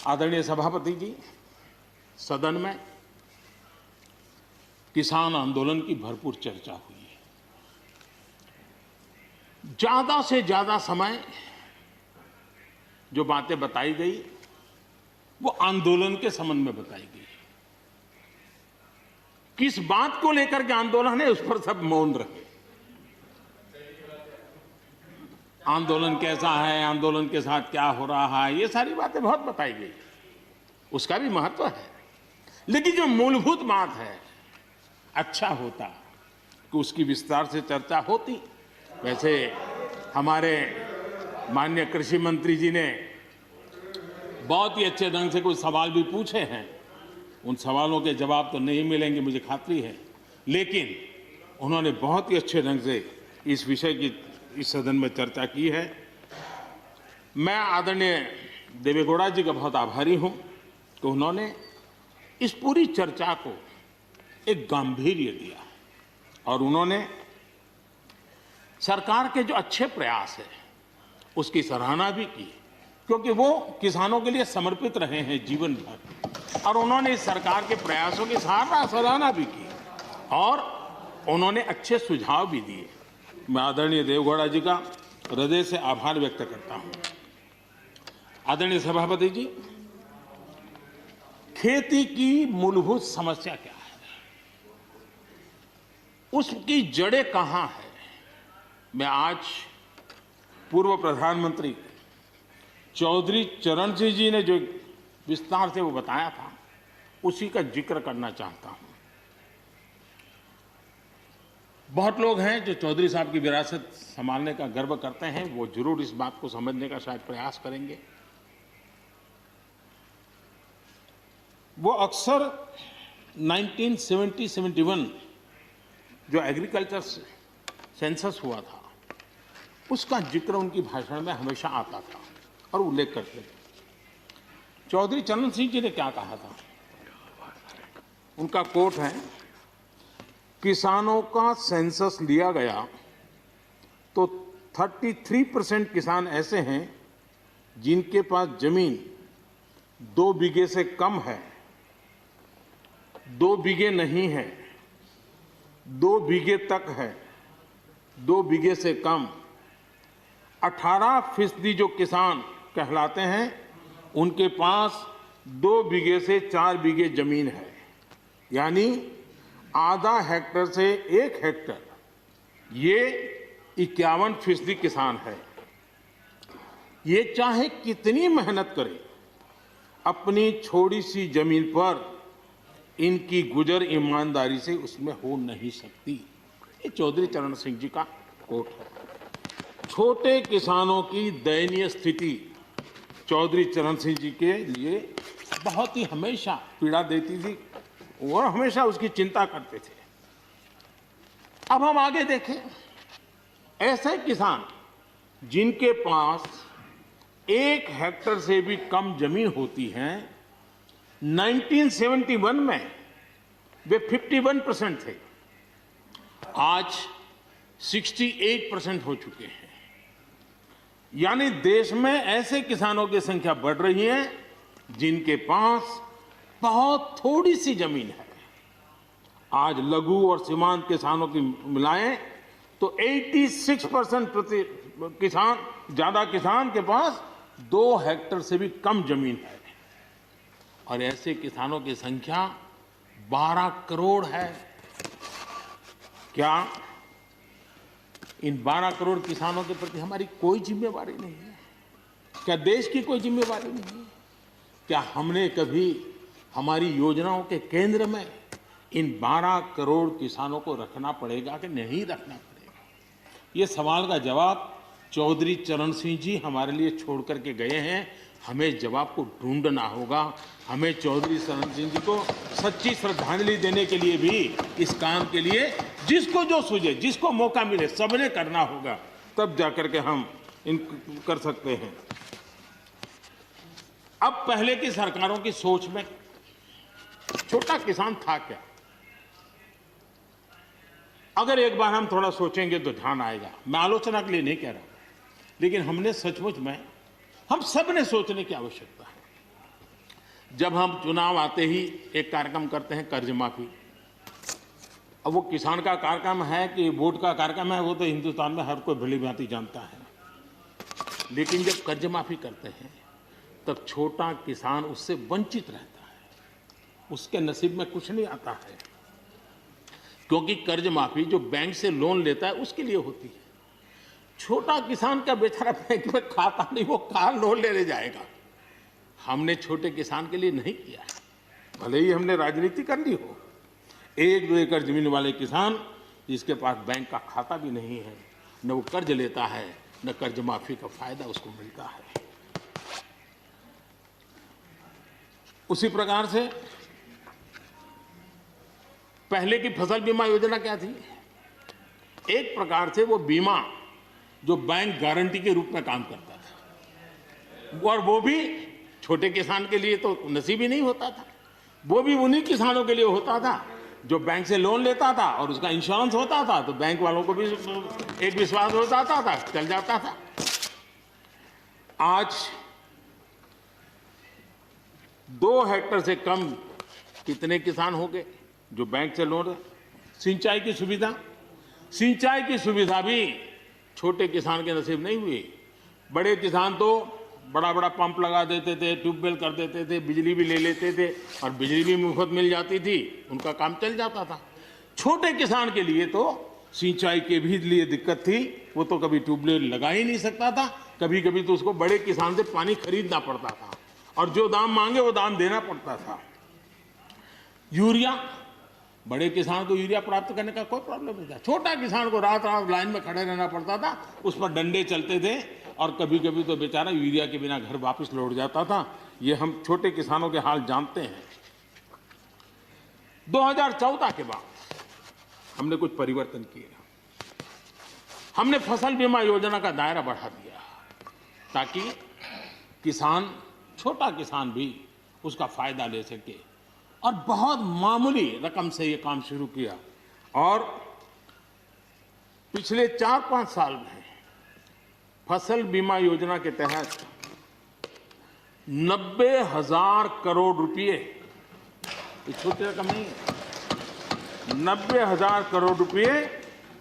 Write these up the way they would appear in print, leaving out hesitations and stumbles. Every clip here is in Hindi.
आदरणीय सभापति जी, सदन में किसान आंदोलन की भरपूर चर्चा हुई है। ज्यादा से ज्यादा समय जो बातें बताई गई वो आंदोलन के संबंध में बताई गई। किस बात को लेकर के आंदोलन है उस पर सब मौन रहे। आंदोलन कैसा है, आंदोलन के साथ क्या हो रहा है, ये सारी बातें बहुत बताई गई, उसका भी महत्व है। लेकिन जो मूलभूत बात है, अच्छा होता कि उसकी विस्तार से चर्चा होती। वैसे हमारे माननीय कृषि मंत्री जी ने बहुत ही अच्छे ढंग से कुछ सवाल भी पूछे हैं। उन सवालों के जवाब तो नहीं मिलेंगे, मुझे खातरी है, लेकिन उन्होंने बहुत ही अच्छे ढंग से इस विषय की इस सदन में चर्चा की है। मैं आदरणीय देवेगौड़ा जी का बहुत आभारी हूं कि उन्होंने इस पूरी चर्चा को एक गांभीर्य दिया और उन्होंने सरकार के जो अच्छे प्रयास है उसकी सराहना भी की, क्योंकि वो किसानों के लिए समर्पित रहे हैं जीवन भर, और उन्होंने इस सरकार के प्रयासों की सराहना भी की और उन्होंने अच्छे सुझाव भी दिए। मैं आदरणीय देवेगौड़ा जी का हृदय से आभार व्यक्त करता हूं। आदरणीय सभापति जी, खेती की मूलभूत समस्या क्या है, उसकी जड़ें कहां है, मैं आज पूर्व प्रधानमंत्री चौधरी चरण सिंह जी ने जो विस्तार से वो बताया था उसी का जिक्र करना चाहता हूं। बहुत लोग हैं जो चौधरी साहब की विरासत संभालने का गर्व करते हैं, वो जरूर इस बात को समझने का शायद प्रयास करेंगे। वो अक्सर 1970-71 जो एग्रीकल्चर सेंसस हुआ था उसका जिक्र उनकी भाषण में हमेशा आता था और उल्लेख करते थे। चौधरी चरण सिंह जी ने क्या कहा था, उनका कोट है, किसानों का सेंसस लिया गया तो 33% किसान ऐसे हैं जिनके पास जमीन 2 बीघे से कम है, 2 बीघे नहीं है, 2 बीघे तक है, 2 बीघे से कम। 18% जो किसान कहलाते हैं उनके पास 2 बीघे से 4 बीघे जमीन है, यानी आधा हेक्टर से 1 हेक्टर, ये 51% किसान है। ये चाहे कितनी मेहनत करे, अपनी छोटी सी जमीन पर इनकी गुजर ईमानदारी से उसमें हो नहीं सकती। ये चौधरी चरण सिंह जी का कोट है। छोटे किसानों की दयनीय स्थिति चौधरी चरण सिंह जी के लिए बहुत ही हमेशा पीड़ा देती थी और हमेशा उसकी चिंता करते थे। अब हम आगे देखें, ऐसे किसान जिनके पास 1 हेक्टर से भी कम जमीन होती है, 1971 में वे 51% थे, आज 68% हो चुके हैं। यानी देश में ऐसे किसानों की संख्या बढ़ रही है जिनके पास बहुत थोड़ी सी जमीन है। आज लघु और सीमांत किसानों की मिलाएं तो 86% किसान, ज्यादा किसान के पास 2 हेक्टर से भी कम जमीन है, और ऐसे किसानों की संख्या 12 करोड़ है। क्या इन 12 करोड़ किसानों के प्रति हमारी कोई जिम्मेवारी नहीं है? क्या देश की कोई जिम्मेवारी नहीं है? क्या हमने कभी हमारी योजनाओं के केंद्र में इन 12 करोड़ किसानों को रखना पड़ेगा कि नहीं रखना पड़ेगा? ये सवाल का जवाब चौधरी चरण सिंह जी हमारे लिए छोड़ करके गए हैं। हमें जवाब को ढूंढना होगा। हमें चौधरी चरण सिंह जी को सच्ची श्रद्धांजलि देने के लिए भी इस काम के लिए जिसको जो सूझे, जिसको मौका मिले, सबने करना होगा, तब जाकर के हम इन कर सकते हैं। अब पहले की सरकारों की सोच में छोटा किसान था क्या? अगर एक बार हम थोड़ा सोचेंगे तो ध्यान आएगा। मैं आलोचना के लिए नहीं कह रहा, लेकिन हमने सचमुच में हम सब ने सोचने की आवश्यकता है। जब हम चुनाव आते ही एक कार्यक्रम करते हैं कर्ज माफी। अब वो किसान का कार्यक्रम है कि वोट का कार्यक्रम है, वो तो हिंदुस्तान में हर कोई भली भांति जानता है। लेकिन जब कर्ज माफी करते हैं तब छोटा किसान उससे वंचित रहता है, उसके नसीब में कुछ नहीं आता है, क्योंकि कर्ज माफी जो बैंक से लोन लेता है उसके लिए होती है। छोटा किसान का बेचारा बैंक में खाता नहीं, वो कहाँ लोन लेने जाएगा। हमने छोटे किसान के लिए नहीं किया है, भले ही हमने राजनीति कर ली हो। 1-2 एकड़ जमीन वाले किसान जिसके पास बैंक का खाता भी नहीं है, न वो कर्ज लेता है, न कर्ज माफी का फायदा उसको मिलता है। उसी प्रकार से पहले की फसल बीमा योजना क्या थी? एक प्रकार से वो बीमा जो बैंक गारंटी के रूप में काम करता था, और वो भी छोटे किसान के लिए तो नसीब ही नहीं होता था। वो भी उन्हीं किसानों के लिए होता था जो बैंक से लोन लेता था और उसका इंश्योरेंस होता था, तो बैंक वालों को भी एक विश्वास हो जाता था, चल जाता था। आज 2 हेक्टेयर से कम कितने किसान हो गए जो बैंक से लोन? सिंचाई की सुविधा भी छोटे किसान के नसीब नहीं हुई। बड़े किसान तो बड़ा बड़ा पंप लगा देते थे, ट्यूबवेल कर देते थे, बिजली भी ले लेते थे और बिजली भी मुफ्त मिल जाती थी, उनका काम चल जाता था। छोटे किसान के लिए तो सिंचाई के भी लिए दिक्कत थी, वो तो कभी ट्यूबवेल लगा ही नहीं सकता था, कभी कभी तो उसको बड़े किसान से पानी खरीदना पड़ता था और जो दाम मांगे वो दाम देना पड़ता था। यूरिया, बड़े किसान को यूरिया प्राप्त करने का कोई प्रॉब्लम नहीं था, छोटा किसान को रात रात लाइन में खड़े रहना पड़ता था, उस पर डंडे चलते थे और कभी कभी तो बेचारा यूरिया के बिना घर वापस लौट जाता था। ये हम छोटे किसानों के हाल जानते हैं। 2014 के बाद हमने कुछ परिवर्तन किए। हमने फसल बीमा योजना का दायरा बढ़ा दिया ताकि किसान, छोटा किसान भी उसका फायदा ले सके, और बहुत मामूली रकम से ये काम शुरू किया। और पिछले 4-5 साल में फसल बीमा योजना के तहत 90,000 करोड़ रुपए, ये छोटी रकम नहीं है, 90,000 करोड़ रुपए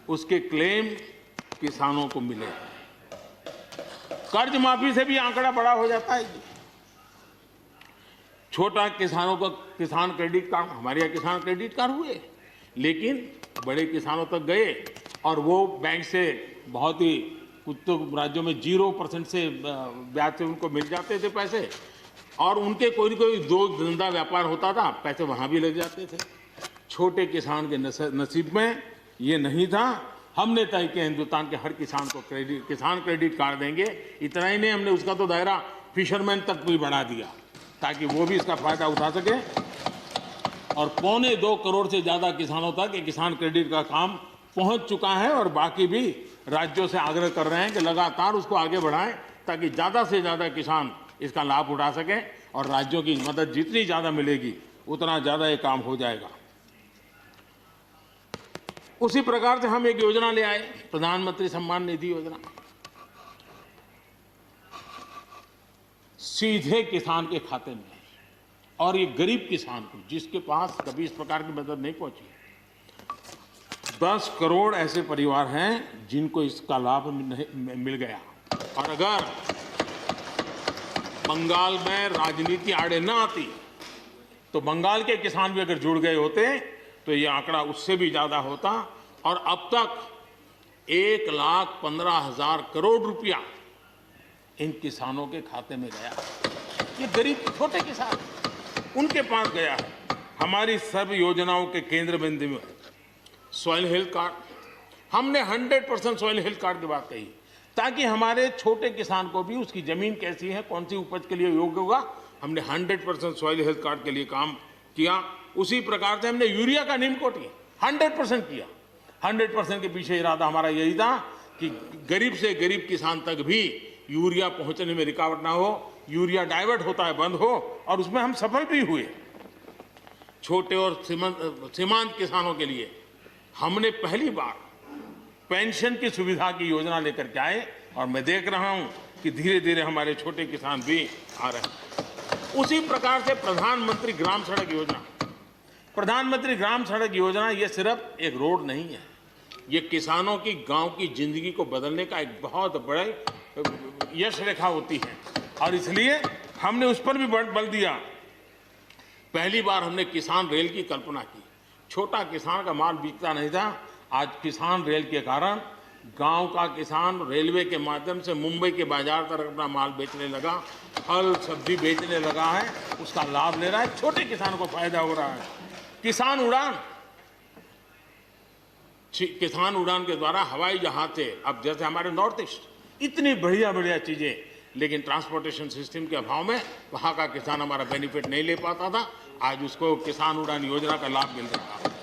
उसके क्लेम किसानों को मिले। कर्ज माफी से भी आंकड़ा बड़ा हो जाता है। छोटा किसानों का किसान क्रेडिट कार्ड, हमारे यहाँ किसान क्रेडिट कार्ड हुए, लेकिन बड़े किसानों तक गए और वो बैंक से बहुत ही, कुछ तो राज्यों में 0% से ब्याज से उनको मिल जाते थे पैसे, और उनके कोई न कोई दो धंधा व्यापार होता था, पैसे वहाँ भी लग जाते थे। छोटे किसान के नसीब में ये नहीं था। हमने तय किया हिंदुस्तान के हर किसान को किसान क्रेडिट कार्ड देंगे। इतना ही नहीं, हमने उसका तो दायरा फिशरमैन तक भी बढ़ा दिया ताकि वो भी इसका फायदा उठा सके। और 2.25 करोड़ से ज़्यादा किसानों तक ये किसान क्रेडिट का काम पहुंच चुका है, और बाकी भी राज्यों से आग्रह कर रहे हैं कि लगातार उसको आगे बढ़ाएं ताकि ज़्यादा से ज़्यादा किसान इसका लाभ उठा सकें, और राज्यों की मदद जितनी ज़्यादा मिलेगी उतना ज़्यादा ये काम हो जाएगा। उसी प्रकार से हम एक योजना ले आए, प्रधानमंत्री सम्मान निधि योजना। सीधे किसान के खाते में, और ये गरीब किसान को जिसके पास कभी इस प्रकार की मदद नहीं पहुंची। 10 करोड़ ऐसे परिवार हैं जिनको इसका लाभ मिल गया। और अगर बंगाल में राजनीति आड़े न आती तो बंगाल के किसान भी अगर जुड़ गए होते तो ये आंकड़ा उससे भी ज्यादा होता। और अब तक 1,15,000 करोड़ रुपया इन किसानों के खाते में गया। ये गरीब छोटे किसान, उनके पास गया है। हमारी सब योजनाओं के केंद्र बिंदु में सॉइल हेल्थ कार्ड, हमने 100% सॉइल हेल्थ कार्ड की बात कही ताकि हमारे छोटे किसान को भी उसकी जमीन कैसी है, कौन सी उपज के लिए योग्य होगा। हमने 100% सॉइल हेल्थ कार्ड के लिए काम किया। उसी प्रकार से हमने यूरिया का निमकोटी 100% किया। 100% के पीछे इरादा हमारा यही था कि गरीब से गरीब किसान तक भी यूरिया पहुंचने में रुकावट ना हो, यूरिया डाइवर्ट होता है बंद हो, और उसमें हम सफल भी हुए। छोटे और सीमांत किसानों के लिए हमने पहली बार पेंशन की सुविधा की योजना लेकर के आए, और मैं देख रहा हूं कि धीरे धीरे हमारे छोटे किसान भी आ रहे हैं। उसी प्रकार से प्रधानमंत्री ग्राम सड़क योजना, प्रधानमंत्री ग्राम सड़क योजना ये सिर्फ एक रोड नहीं है, ये किसानों की गांव की जिंदगी को बदलने का एक बहुत बड़े यश रेखा होती है और इसलिए हमने उस पर भी बल दिया। पहली बार हमने किसान रेल की कल्पना की। छोटा किसान का माल बिकता नहीं था, आज किसान रेल के कारण गांव का किसान रेलवे के माध्यम से मुंबई के बाजार तक अपना माल बेचने लगा, फल सब्जी बेचने लगा है, उसका लाभ ले रहा है, छोटे किसान को फायदा हो रहा है। किसान उड़ान के द्वारा हवाई जहाज से अब जैसे हमारे नॉर्थ ईस्ट इतनी बढ़िया बढ़िया चीजें, लेकिन ट्रांसपोर्टेशन सिस्टम के अभाव में वहां का किसान हमारा बेनिफिट नहीं ले पाता था। आज उसको किसान उड़ान योजना का लाभ मिल रहा है।